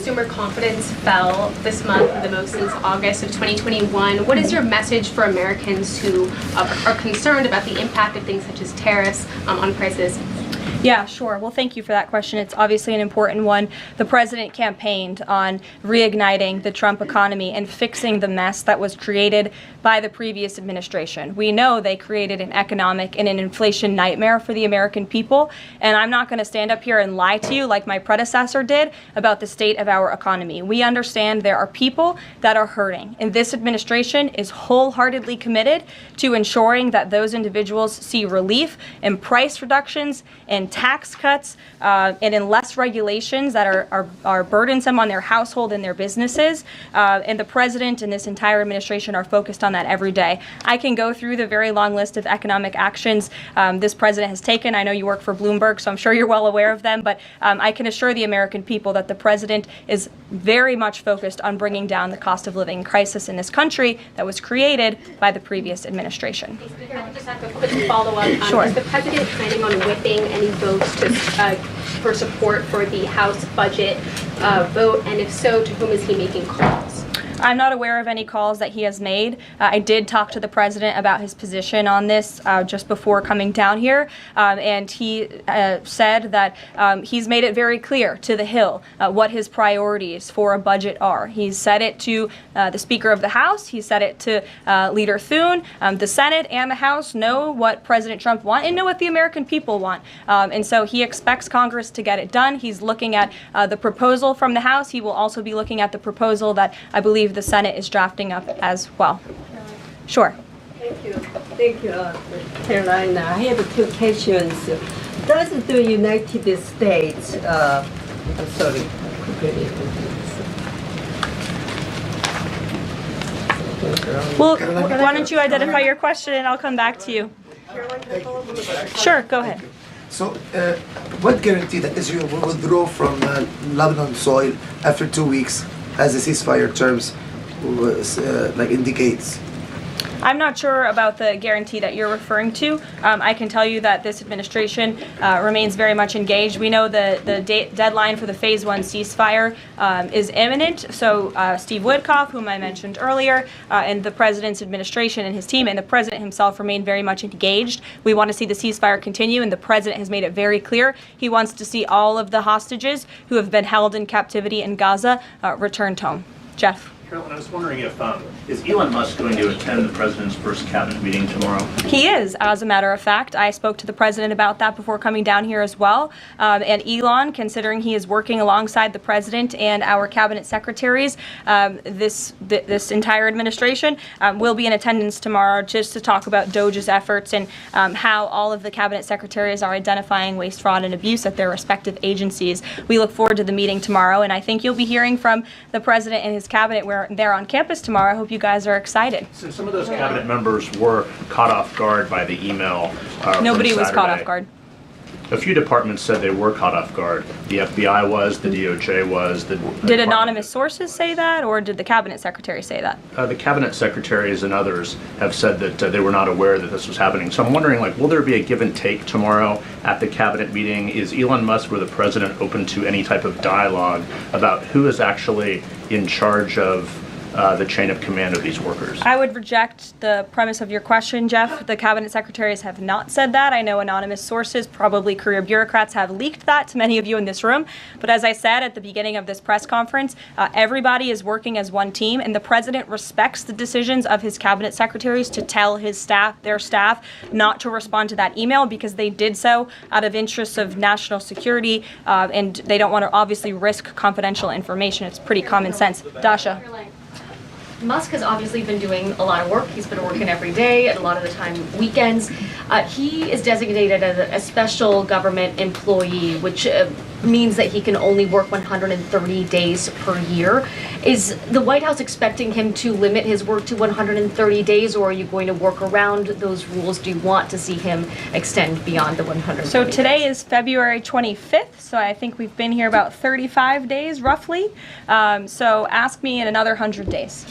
consumer confidence fell this month, the most since August of 2021. What is your message for Americans who are concerned about the impact of things such as tariffs on prices? Yeah, sure. Well, thank you for that question. It's obviously an important one. The president campaigned on reigniting the Trump economy and fixing the mess that was created by the previous administration. We know they created an economic and an inflation nightmare for the American people, and I'm not going to stand up here and lie to you like my predecessor did about the state of our economy. We understand there are people that are hurting, and this administration is wholeheartedly committed to ensuring that those individuals see relief and price reductions and tax cuts and in less regulations that are burdensome on their household and their businesses. And the president and this entire administration are focused on that every day. I can go through the very long list of economic actions this president has taken. I know you work for Bloomberg, so I'm sure you're well aware of them, but I can assure the American people that the president is very much focused on bringing down the cost of living crisis in this country that was created by the previous administration. If I could just have a quick follow-up. Sure. Is the president planning on whipping any votes for support for the House budget vote? And if so, to whom is he making calls? I'm not aware of any calls that he has made. I did talk to the president about his position on this just before coming down here, and he said that he's made it very clear to the Hill what his priorities for a budget are. He's said it to the Speaker of the House. He said it to Leader Thune. The Senate and the House know what President Trump wants and know what the American people want. And so he expects Congress to get it done. He's looking at the proposal from the House. He will also be looking at the proposal that I believe the Senate is drafting up as well. Sure. Thank you, Caroline. I have two questions. Does the United States, I'm sorry, Well, why don't you identify your question and I'll come back to you. Sure, go ahead. So, what guarantee that Israel will withdraw from Lebanon soil after 2 weeks, as the ceasefire terms indicates? I'm not sure about the guarantee that you're referring to. I can tell you that this administration remains very much engaged. We know the deadline for the Phase 1 ceasefire is imminent. So Steve Witkoff, whom I mentioned earlier, and the president's administration and his team and the president himself remain very much engaged. We want to see the ceasefire continue, and the president has made it very clear he wants to see all of the hostages who have been held in captivity in Gaza returned home. Jeff. Carolyn, I was wondering if, is Elon Musk going to attend the president's first cabinet meeting tomorrow? He is, as a matter of fact. I spoke to the president about that before coming down here as well. And Elon, considering he is working alongside the president and our cabinet secretaries, this entire administration will be in attendance tomorrow just to talk about DOJ's efforts and how all of the cabinet secretaries are identifying waste, fraud, and abuse at their respective agencies. We look forward to the meeting tomorrow, and I think you'll be hearing from the president and his cabinet where they're on campus tomorrow. I hope you guys are excited. So some of those cabinet members were caught off guard by the email. Nobody was caught off guard. A few departments said they were caught off guard. The FBI was, the DOJ was. Did anonymous sources say that, or did the cabinet secretary say that? The cabinet secretaries and others have said that they were not aware that this was happening. So I'm wondering, will there be a give and take tomorrow at the cabinet meeting? Is Elon Musk or the president open to any type of dialogue about who is actually in charge of the chain of command of these workers? I would reject the premise of your question, Jeff. The cabinet secretaries have not said that. I know anonymous sources, probably career bureaucrats, have leaked that to many of you in this room. But as I said at the beginning of this press conference, everybody is working as one team, and the president respects the decisions of his cabinet secretaries to tell his staff, their staff, not to respond to that email because they did so out of interests of national security, and they don't want to obviously risk confidential information. It's pretty common sense. Dasha. Musk has obviously been doing a lot of work. He's been working every day, and a lot of the time weekends. He is designated as a special government employee, which means that he can only work 130 days per year. Is the White House expecting him to limit his work to 130 days, or are you going to work around those rules? Do you want to see him extend beyond the 130 So today days? is February 25th, so I think we've been here about 35 days, roughly. So ask me in another 100 days.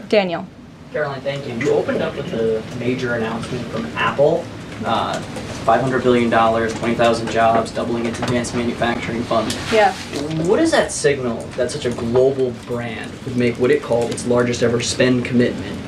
Daniel. Caroline, thank you. You opened up with a major announcement from Apple $500 billion, 20,000 jobs, doubling its advanced manufacturing fund. Yeah. What does that signal that such a global brand would make what it called its largest ever spend commitment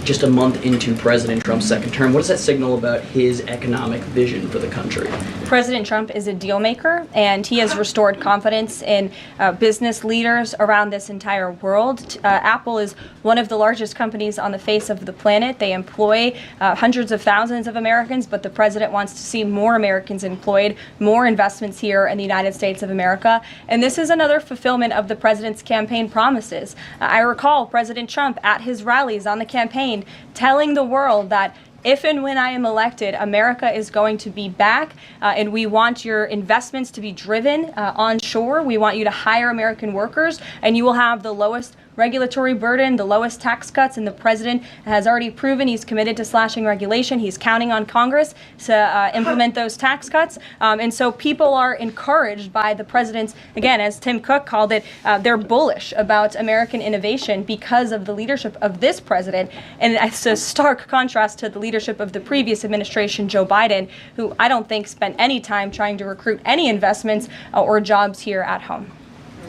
just a month into President Trump's second term? What does that signal about his economic vision for the country? President Trump is a deal maker, and he has restored confidence in business leaders around this entire world. Apple is one of the largest companies on the face of the planet. They employ hundreds of thousands of Americans, but the president wants to see more Americans employed, more investments here in the United States of America. And this is another fulfillment of the president's campaign promises. I recall President Trump at his rallies on the campaign telling the world that if and when I am elected, America is going to be back, and we want your investments to be driven onshore. We want you to hire American workers, and you will have the lowest regulatory burden, the lowest tax cuts, and the president has already proven he's committed to slashing regulation. He's counting on Congress to implement those tax cuts. And so people are encouraged by the president's, again, as Tim Cook called it, they're bullish about American innovation because of the leadership of this president. And it's a stark contrast to the leadership of the previous administration, Joe Biden, who I don't think spent any time trying to recruit any investments or jobs here at home.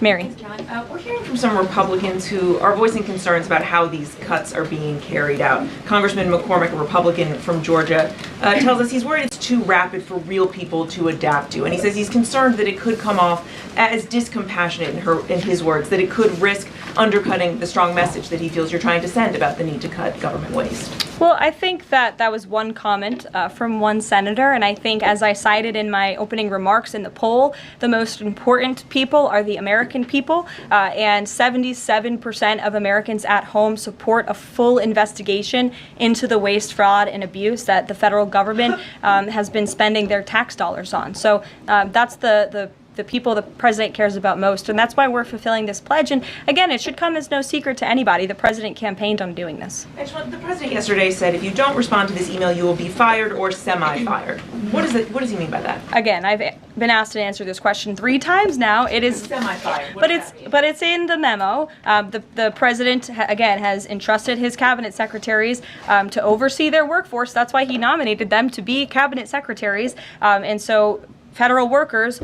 Mary. Thanks, John. We're hearing from some Republicans who are voicing concerns about how these cuts are being carried out. Congressman McCormick, a Republican from Georgia, tells us he's worried it's too rapid for real people to adapt to. And he says he's concerned that it could come off as discompassionate, in his words, that it could risk undercutting the strong message that he feels you're trying to send about the need to cut government waste. Well, I think that was one comment from one senator, and I think, as I cited in my opening remarks in the poll, the most important people are the American people, and 77% of Americans at home support a full investigation into the waste, fraud, and abuse that the federal government has been spending their tax dollars on. So that's the people the president cares about most, and that's why we're fulfilling this pledge. And again, it should come as no secret to anybody. The president campaigned on doing this. The president yesterday said if you don't respond to this email, you will be fired or semi-fired. What does he mean by that? Again, I've been asked to answer this question 3 times now. It is semi-fired. But it's in the memo. The president again has entrusted his cabinet secretaries to oversee their workforce. That's why he nominated them to be cabinet secretaries, and so federal workers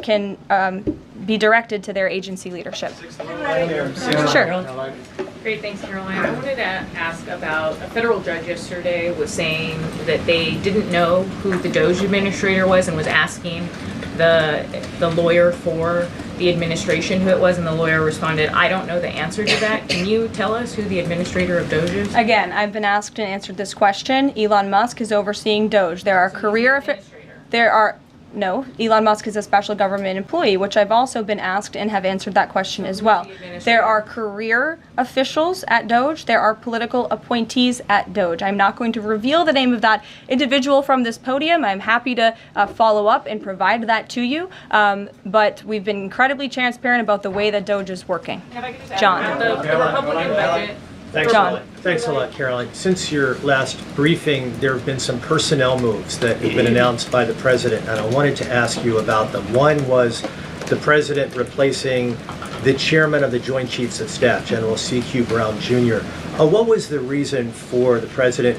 can be directed to their agency leadership. Sure. Great, thanks, Caroline. I wanted to ask about a federal judge yesterday was saying that they didn't know who the DOJ administrator was and was asking the lawyer for the administration who it was, and the lawyer responded, I don't know the answer to that. Can you tell us who the administrator of DOJ is? Again, I've been asked and answered this question. Elon Musk is overseeing DOJ. No, Elon Musk is a special government employee, which I've also been asked and have answered that question as well. There are career officials at DOJ. There are political appointees at DOJ. I'm not going to reveal the name of that individual from this podium. I'm happy to follow up and provide that to you. But we've been incredibly transparent about the way that DOJ is working. John. The Republican budget. Thanks a lot, Caroline. Since your last briefing, there have been some personnel moves that have been announced by the president, and I wanted to ask you about them. One was the president replacing the chairman of the Joint Chiefs of Staff, General C.Q. Brown Jr. What was the reason for the president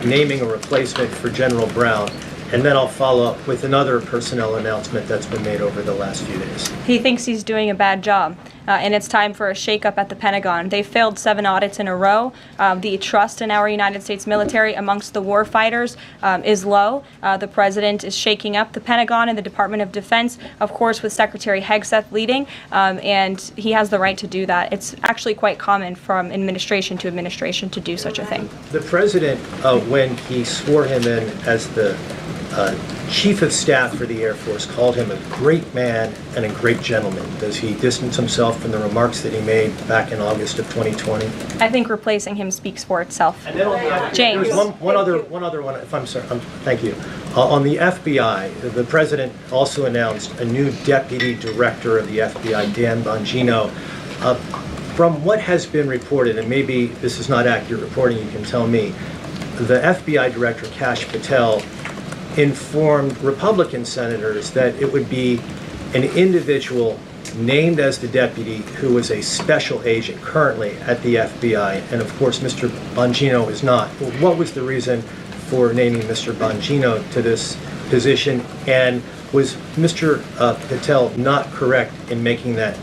naming a replacement for General Brown? And then I'll follow up with another personnel announcement that's been made over the last few days. He thinks he's doing a bad job, and it's time for a shakeup at the Pentagon. They failed 7 audits in a row. The trust in our United States military amongst the war fighters is low. The president is shaking up the Pentagon and the Department of Defense, of course, with Secretary Hegseth leading, and he has the right to do that. It's actually quite common from administration to administration to do such a thing. The president, when he swore him in as the Chief of Staff for the Air Force, called him a great man and a great gentleman. Does he distance himself from the remarks that he made back in August of 2020? I think replacing him speaks for itself. And then James. There's one other one, if I'm sorry, thank you. On the FBI, the president also announced a new deputy director of the FBI, Dan Bongino. From what has been reported, and maybe this is not accurate reporting, you can tell me, the FBI director, Kash Patel, informed Republican senators that it would be an individual named as the deputy who was a special agent currently at the FBI, and of course Mr. Bongino is not. What was the reason for naming Mr. Bongino to this position? And was Mr. Patel not correct in making that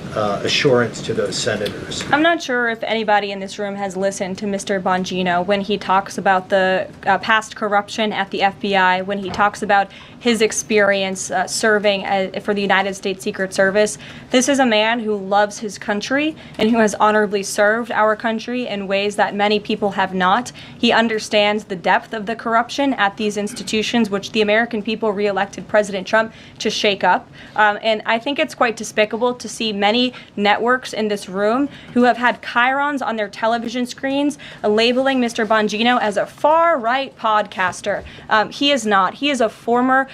assurance to those senators? I'm not sure if anybody in this room has listened to Mr. Bongino when he talks about the past corruption at the FBI, when he talks about his experience serving for the United States Secret Service. This is a man who loves his country and who has honorably served our country in ways that many people have not. He understands the depth of the corruption at these institutions, which the American people re-elected President Trump to shake up. And I think it's quite despicable to see many networks in this room who have had chyrons on their television screens labeling Mr. Bongino as a far-right podcaster. He is not. He is a former